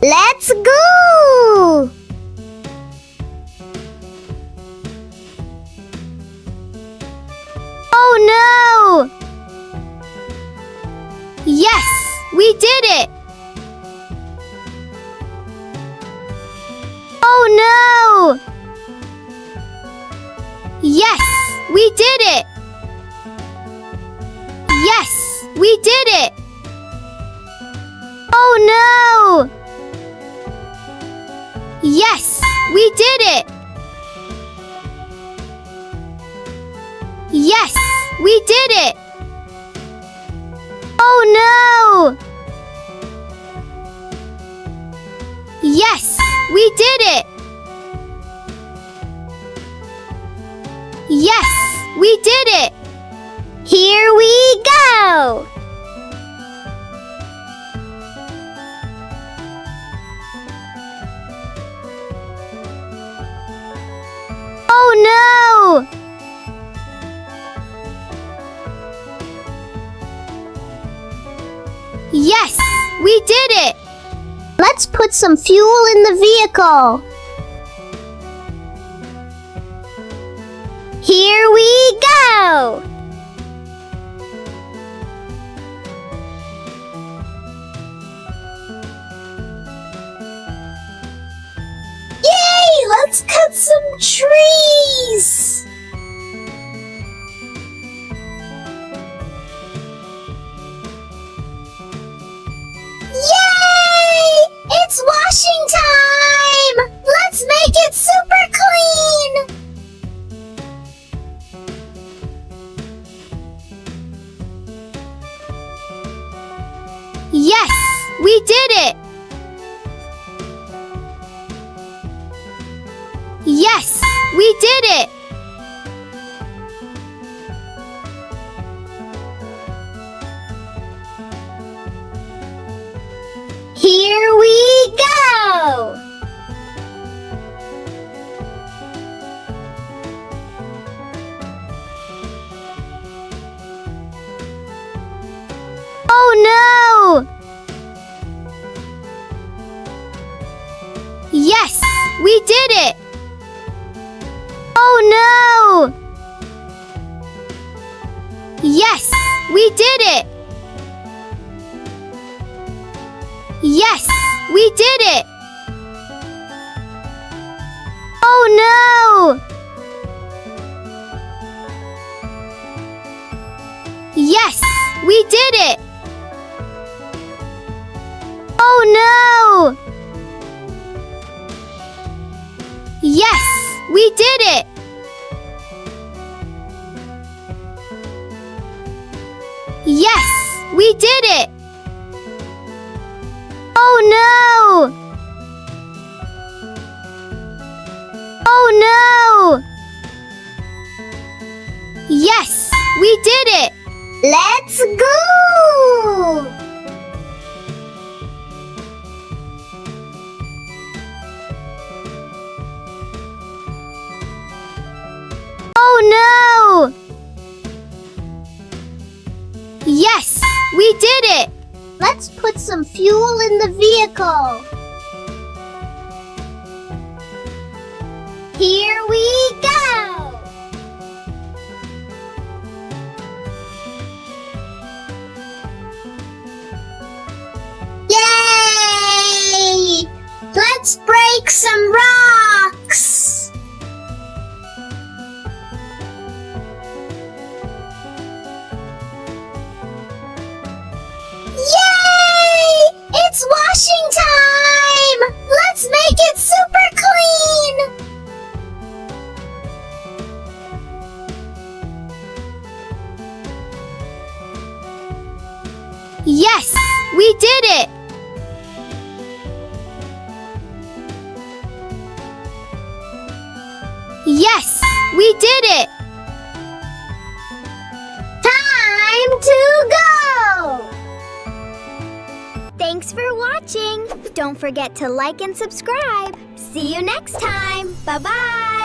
Let's go! Oh no! Yes, we did it! Oh no! Yes, we did it! Yes, we did it! Oh no! Yes, we did it! Yes, we did it! Oh no! Yes, we did it! Yes, we did it! Here we go! Oh no! Yes, we did it! Let's put some fuel in the vehicle. Here we go! Yay! Let's cut some trees! Yay! It's washing time! Let's make it super clean! Yes, we did it! Yes, we did it! Here we go! Oh no! Yes, we did it! Oh no! Yes, we did it! Yes, we did it! Oh no! Yes, we did it! Oh no! Yes, we did it! Yes, we did it! Oh no! Oh no! Yes, we did it! Let's go! Oh no! Yes, we did it! Let's put some fuel in the vehicle. Here we go! Yay! Let's break some rocks! Yay! It's washing time! Let's make it super clean! Yes, we did it! Yes, we did it! Time to go! Thanks for watching! Don't forget to like and subscribe! See you next time! Bye-bye!